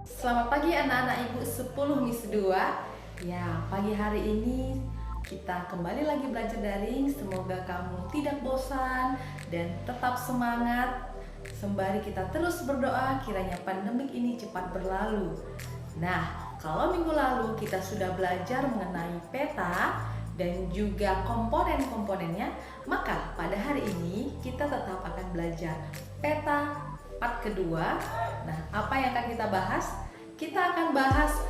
Selamat pagi anak-anak Ibu 10 Miss 2. Ya, pagi hari ini kita kembali lagi belajar daring. Semoga kamu tidak bosan dan tetap semangat. Sembari kita terus berdoa kiranya pandemik ini cepat berlalu. Nah, kalau minggu lalu kita sudah belajar mengenai peta dan juga komponen-komponennya, maka pada hari ini kita tetap akan belajar peta part kedua. Nah, apa yang akan kita bahas? Kita akan bahas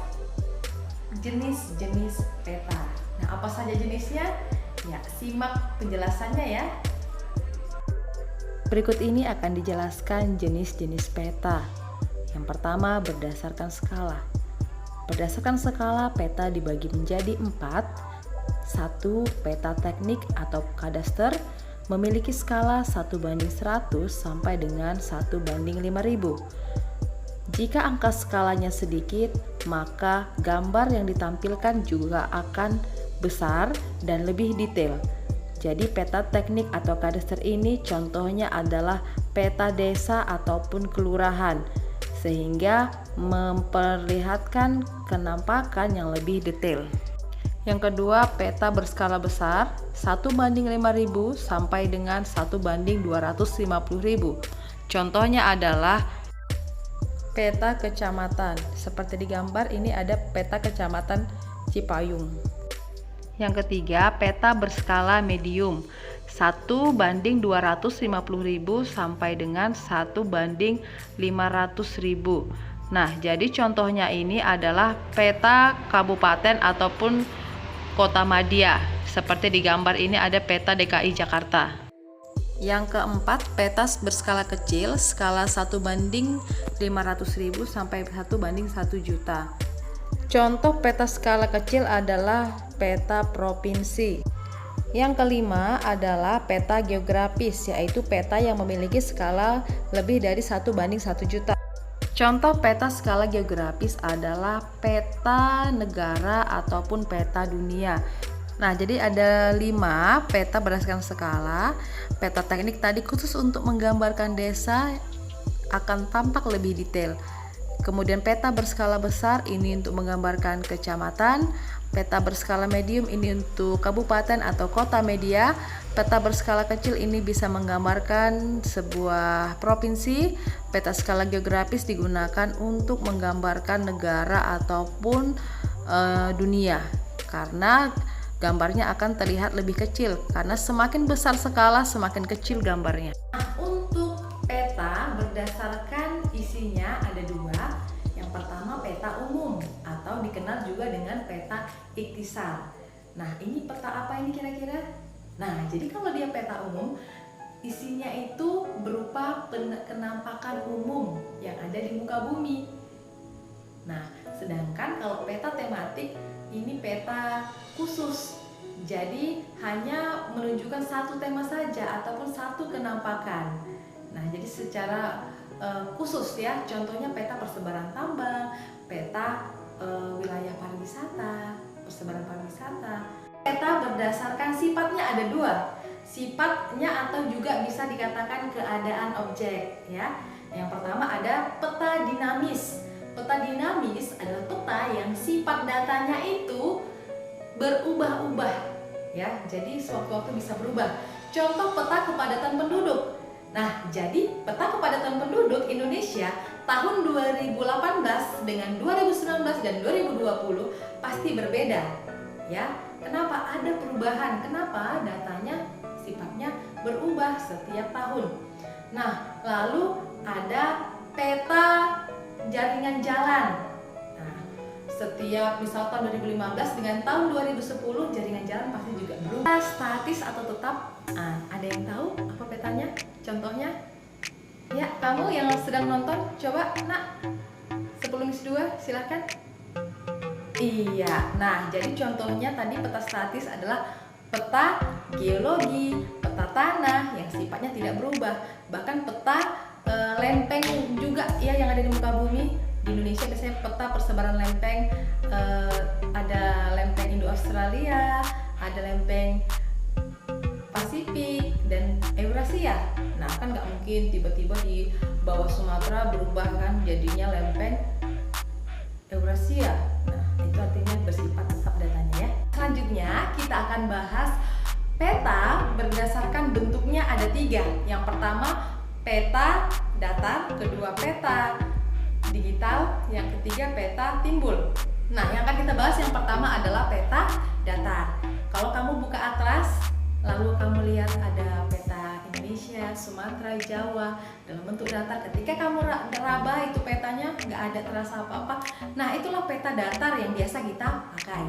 jenis-jenis peta. Nah, apa saja jenisnya? Ya, simak penjelasannya ya. Berikut ini akan dijelaskan jenis-jenis peta. Yang pertama, berdasarkan skala. Berdasarkan skala, peta dibagi menjadi 4. 1. Peta teknik atau kadaster memiliki skala 1:100 sampai dengan 1:5000. Jika angka skalanya sedikit, maka gambar yang ditampilkan juga akan besar dan lebih detail. Jadi peta teknik atau kadaster ini contohnya adalah peta desa ataupun kelurahan, sehingga memperlihatkan kenampakan yang lebih detail. Yang kedua, peta berskala besar 1:5000 sampai dengan 1:250.000. Contohnya adalah peta kecamatan. Seperti di gambar ini ada peta kecamatan Cipayung. Yang ketiga, peta berskala medium 1:250.000 sampai dengan 1:500.000. Nah, jadi contohnya ini adalah peta kabupaten ataupun kota madya. Seperti di gambar ini ada peta DKI Jakarta. Yang keempat, peta berskala kecil, skala 1:500.000 sampai 1:1 juta. Contoh peta skala kecil adalah peta provinsi. Yang kelima adalah peta geografis, yaitu peta yang memiliki skala lebih dari 1:1 juta. Contoh peta skala geografis adalah peta negara ataupun peta dunia. Nah, jadi ada 5 peta berdasarkan skala. Peta teknik tadi khusus untuk menggambarkan desa akan tampak lebih detail. Kemudian peta berskala besar ini untuk menggambarkan kecamatan. Peta berskala medium ini untuk kabupaten atau kota media. Peta berskala kecil ini bisa menggambarkan sebuah provinsi. Peta skala geografis digunakan untuk menggambarkan negara ataupun dunia, karena gambarnya akan terlihat lebih kecil, karena semakin besar skala semakin kecil gambarnya. Nah, untuk peta berdasarkan isinya ada 2. Yang pertama peta umum atau dikenal juga dengan peta ikhtisar. Nah, ini peta apa ini kira-kira? Nah, jadi kalau dia peta umum, isinya itu berupa kenampakan umum yang ada di muka bumi. Nah, sedangkan kalau peta tematik ini peta khusus, jadi hanya menunjukkan satu tema saja ataupun satu kenampakan. Nah, jadi secara khusus ya, contohnya peta persebaran tambang, peta wilayah pariwisata, persebaran pariwisata. Peta berdasarkan sifatnya ada 2, sifatnya atau juga bisa dikatakan keadaan objek ya. Yang pertama ada peta dinamis. Peta dinamis adalah peta yang sifat datanya itu berubah-ubah ya, jadi sewaktu-waktu bisa berubah. Contoh peta kepadatan penduduk. Nah, jadi peta kepadatan penduduk Indonesia tahun 2018 dengan 2019 dan 2020 pasti berbeda ya. Kenapa? Ada perubahan. Kenapa? Datanya sifatnya berubah setiap tahun. Nah, lalu ada peta jaringan jalan. Nah, setiap misal tahun 2015 dengan tahun 2010 jaringan jalan pasti juga berubah. Statis atau tetap? Ada yang tahu apa petanya? Contohnya? Ya, kamu yang sedang nonton, coba nak 10 Miss 2 silahkan. Iya, nah jadi contohnya tadi peta statis adalah peta geologi, peta tanah yang sifatnya tidak berubah. Bahkan peta lempeng juga ya yang ada di muka bumi. Di Indonesia biasanya peta persebaran lempeng, ada lempeng Indo-Australia, ada lempeng Pasifik dan Eurasia. Nah, kan nggak mungkin tiba-tiba di bawah Sumatera berubah kan jadinya lempeng Eurasia. Nah, itu artinya bersifat tetap datanya ya. Selanjutnya kita akan bahas peta berdasarkan bentuknya ada 3. Yang pertama peta datar, kedua peta digital, yang ketiga peta timbul. Nah, yang akan kita bahas yang pertama adalah peta datar. Kalau kamu buka atlas, lalu kamu lihat ada peta Indonesia, Sumatera, Jawa dalam bentuk datar. Ketika kamu raba itu petanya nggak ada terasa apa-apa. Nah, itulah peta datar yang biasa kita pakai.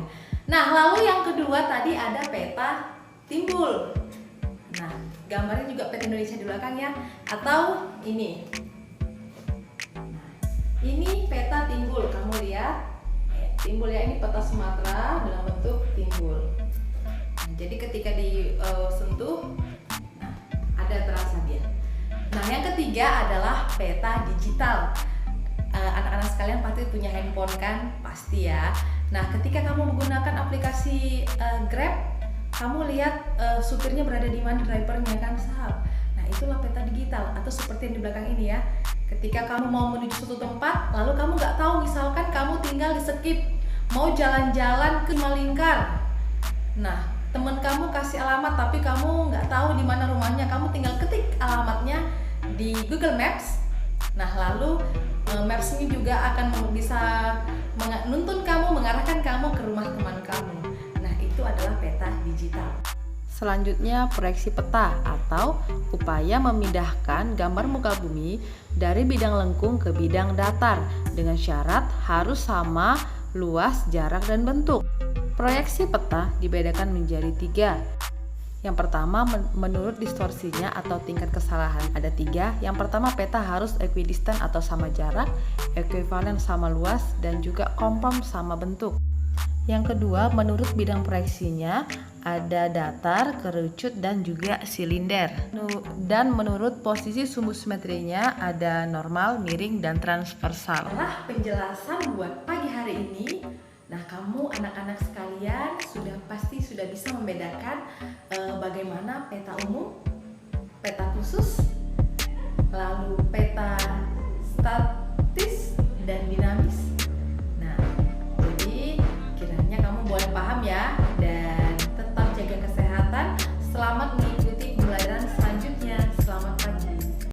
Nah, lalu yang kedua tadi ada peta timbul. Nah, gambarnya juga peta Indonesia di belakang ya. Atau ini. Nah, ini peta timbul. Kamu lihat. Timbul ya, ini peta Sumatera dalam bentuk timbul. Nah, jadi ketika disentuh, nah, ada terasa dia. Nah, yang ketiga adalah peta digital. Anak-anak sekalian pasti punya handphone kan? Pasti ya. Nah, ketika kamu menggunakan aplikasi Grab, kamu lihat supirnya berada di mana, drivernya kan, sahab. Nah, itulah peta digital atau seperti yang di belakang ini ya. Ketika kamu mau menuju suatu tempat, lalu kamu nggak tahu, misalkan kamu tinggal di Skip, mau jalan-jalan ke Malingkar. Nah, teman kamu kasih alamat tapi kamu nggak tahu di mana rumahnya, kamu tinggal ketik alamatnya di Google Maps. Nah, lalu Maps ini juga akan bisa menuntun kamu, mengarahkan kamu ke rumah teman kamu. Nah, itu adalah peta digital. Selanjutnya, proyeksi peta atau upaya memindahkan gambar muka bumi dari bidang lengkung ke bidang datar dengan syarat harus sama luas, jarak, dan bentuk. Proyeksi peta dibedakan menjadi 3. Yang pertama, menurut distorsinya atau tingkat kesalahan ada 3. Yang pertama, peta harus equidistant atau sama jarak, ekuivalen sama luas, dan juga konform sama bentuk. Yang kedua, menurut bidang proyeksinya ada datar, kerucut, dan juga silinder. Dan menurut posisi sumbu simetrinya ada normal, miring, dan transversal. Setelah penjelasan buat pagi hari ini, nah kamu anak-anak sekalian pasti sudah bisa membedakan bagaimana peta umum, peta khusus, lalu peta statis dan dinamis.